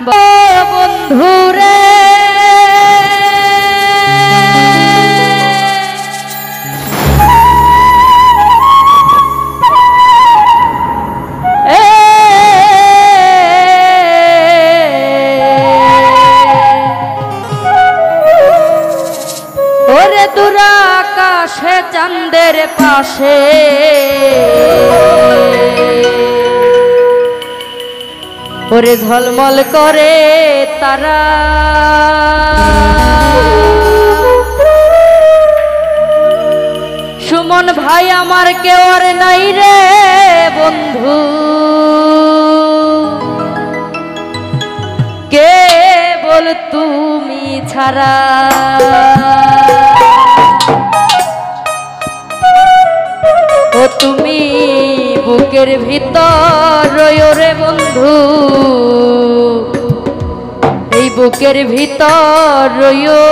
বন্ধুরে ওরে দূর আকাশে চাঁদের পাশে ওরে ঝলমল করে তারা সুমন ভাই আমার কেউ আর নাই রে বন্ধু কেবল তুমি ছাড়া ও তুমি বুকের ভিতর রয়ো রে বন্ধু এই বুকের ভিতর রয়ো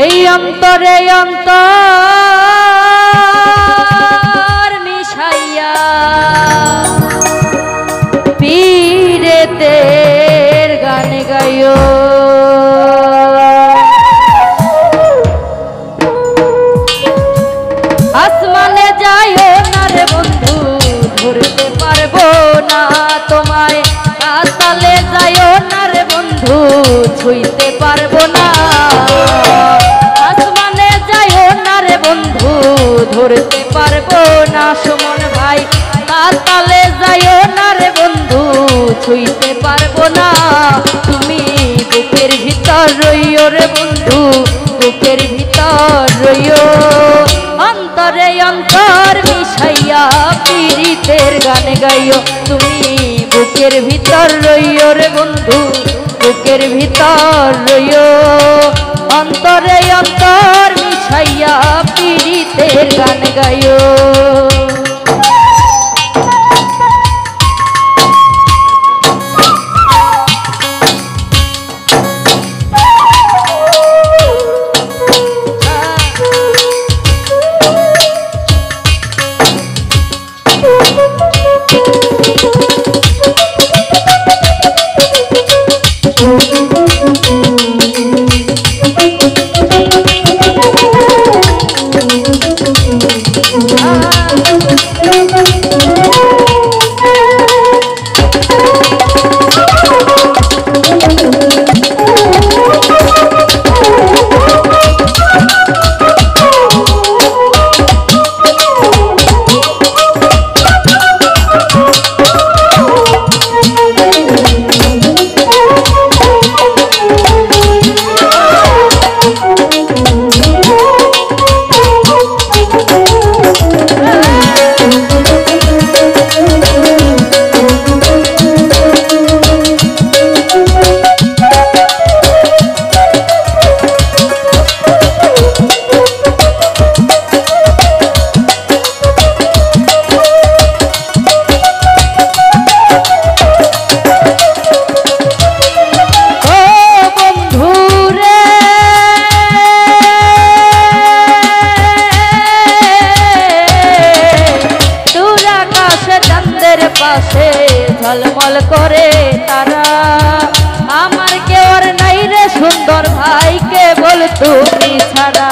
এই অন্তরে অন্তর মিশাইয়া পীরেতের গান গাইও আসমানে যাইও না রে বন্ধু ধরতে পারবো না তোমায় আতালে যাইও না রে বন্ধু ছুঁইতে পারবো না আসমানে যাইও না রে বন্ধু ধরতে পারবো না সুমন ভাই আতালে যাইও না রে বন্ধু ছুঁইতে পারবো না তুমি বুকের ভিতর রইও রে বন্ধু বুকের ভিতর রইও অন্তরে অন্তর মিশাইয়া পীরিতের গান গাইও তুমি বুকের ভিতর রইও রে বন্ধু বুকের ভিতর রইও অন্তরে অন্তর মিশাইয়া পীরিতের গান গাইও পাশে ঝলমল করে তারা আমার কেউ আর নাই রে সুন্দর ভাই কেবল তুমি ছাড়া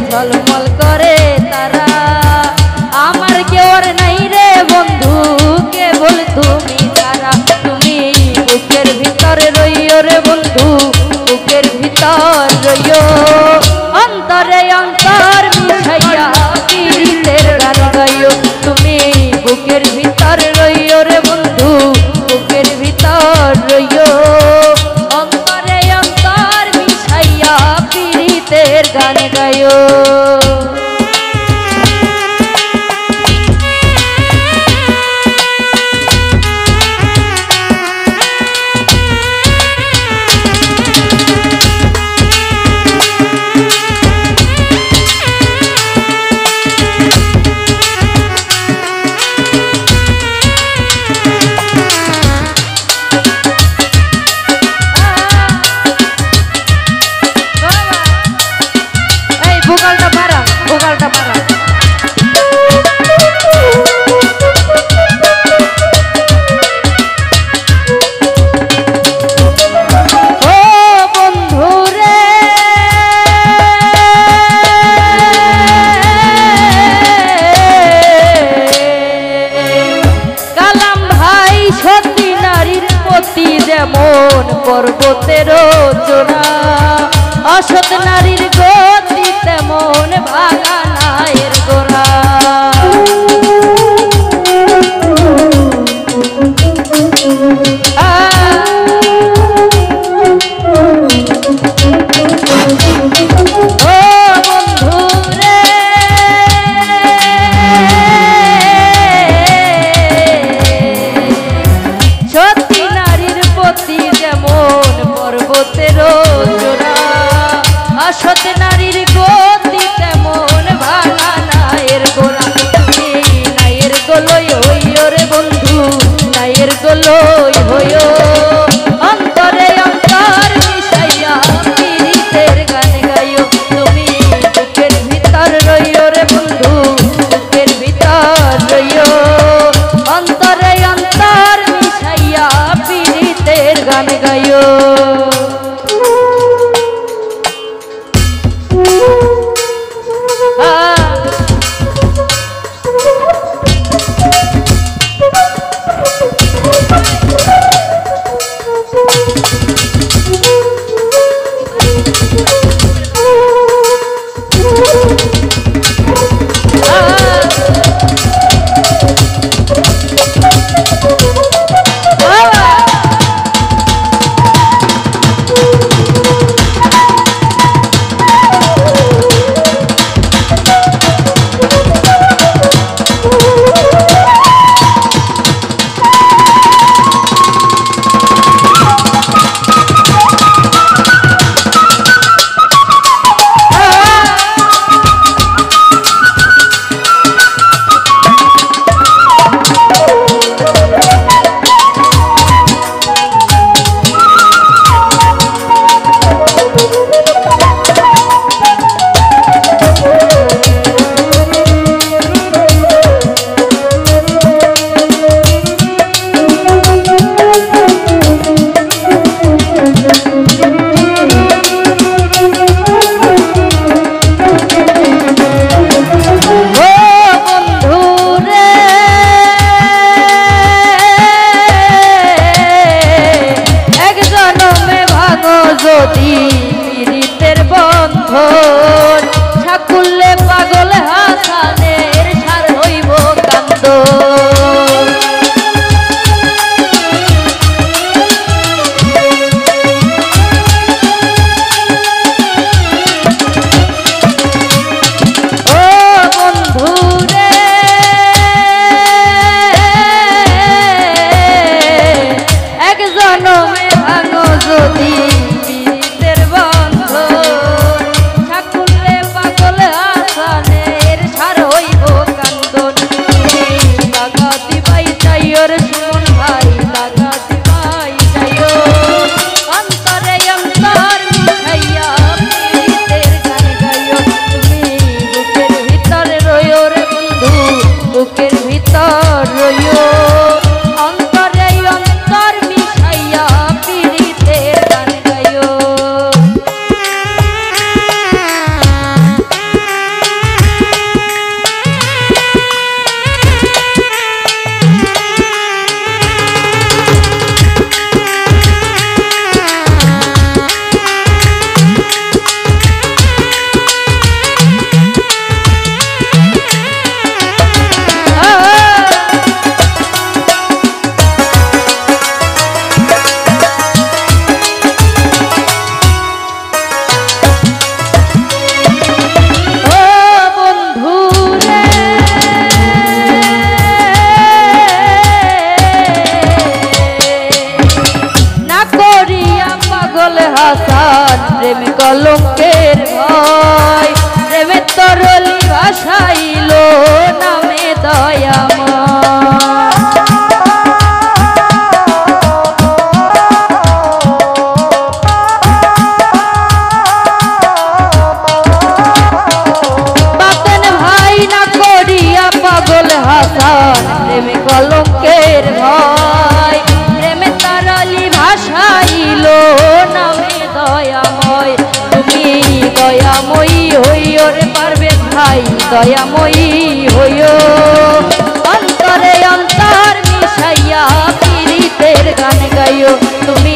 ঝলমল করে তারা আমার কেউ আর নাই রে বন্ধু কেবল তুমি ছাড়া তুমি বুকের ভিতরে রইও রে বন্ধু বুকের ভিতর রইও অন্তরে অন্তর মিশাইয়া পীরিতের গান গাইও তুমি বুকের ভিতর রইও রে বন্ধু বুকের ভিতর রইও অন্তরে অন্তর মিশাইয়া পীরিতের গান গাইও যেমন পর্বতের চূড়া, অসৎ নারীর গতি তেমন ভাঙা নায়ের গোড়া। সৎ নারীর গতি তেমন ভাঙা নায়ের গোড়া। নায়ের গোলই হইও রে বন্ধু, নায়ের গোলই হইও, অন্তরে অন্তর মিশাইয়া পীড়িতের গান গাইও। তুমি বুকের ভিতর রইও রে বন্ধু, বুকের ভিতর রইও, অন্তরে অন্তর মিশাইয়া পীড়িতের গান গাইও। যদি পীড়িতের বন্ধন, সাকুল্যে পাগল হাসানের সার হইব কান্দন। ও বন্ধু রে, এক জনমে ভাঙো যদি বুকের ভিতর রইও, অন্তরে অন্তর মিশাইয়া পীড়িতের গান গাইও। হাসান প্রেম কলঙ্কের ভয়, প্রেমের তরলি ভাসাইল নামে দয়াময়। বাতেন ভাই না করিয়া পাগল হাসান প্রেম কলঙ্কের ভয়, প্রেমের তরলি ভাসাইল নামে দয়াময়। তুমি দয়াময়ী হইও রে পারবেন ভাই, দয়াময়ী হইও, অন্তরে অন্তর মিশাইয়া পীড়িতের গান গাইও। তুমি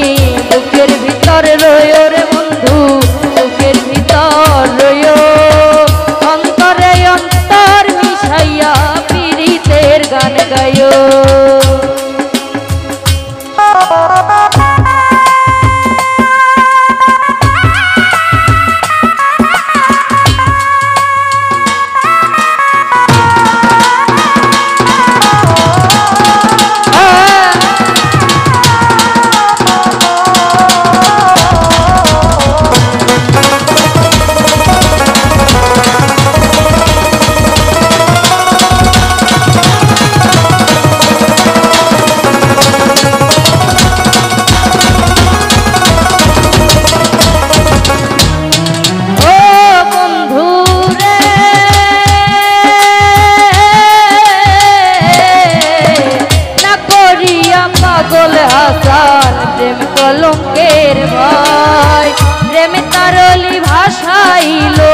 ভাসাইলো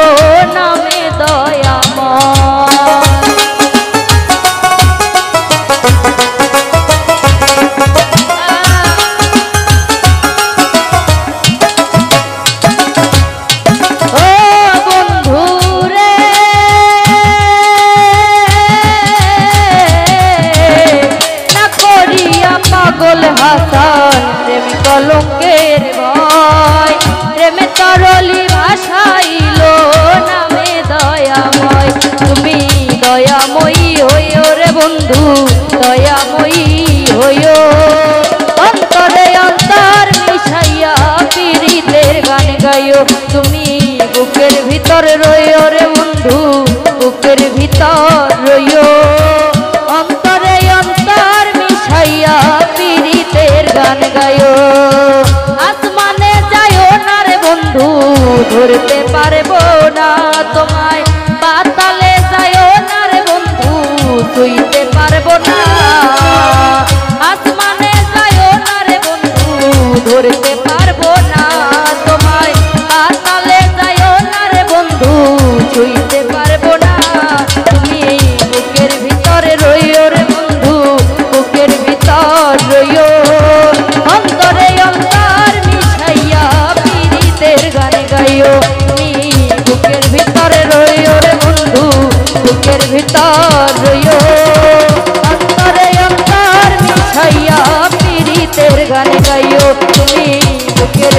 নামে দয়াময়। পাগল হাসান প্রেম কলঙ্কের ভয়, প্রেমে তরলি ভাসাইলো নামে দয়াময়। তুমি দয়াময়ী হইও রে বন্ধু, দয়াময়ী হইও, অন্তরে অন্তর মিশাইয়া পীড়িতের গান গাইও। তুমি বুকের ভিতর রইও রে বন্ধু, বুকের ভিতর রইও, অন্তরে অন্তর মিশাইয়া পীড়িতের গান গায়ো। আসমানে যাইও না রে বন্ধু, ধরতে পারবো না তোমায়, পাতালে যাইও না রে বন্ধু, ছুঁইতে পারবো না। আসমানে যাইও না রে বন্ধু, ধরতে পারবো না তোমায়, পাতালে যাইও না রে বন্ধু, ছুঁইতে পারবো না। তুমি বুকের ভিতরে রইও রে বন্ধু, বুকের ভিতর রইও, অন্তরে অন্তর মিশাইয়া পীড়িতের গান গাইও। তুমি বুকের ভিতরে রইও রে বন্ধু, বুকের ভিতর রইও, অন্তরে অন্তর মিশাইয়া পীড়িতের গান গাইও। তুমি বুকের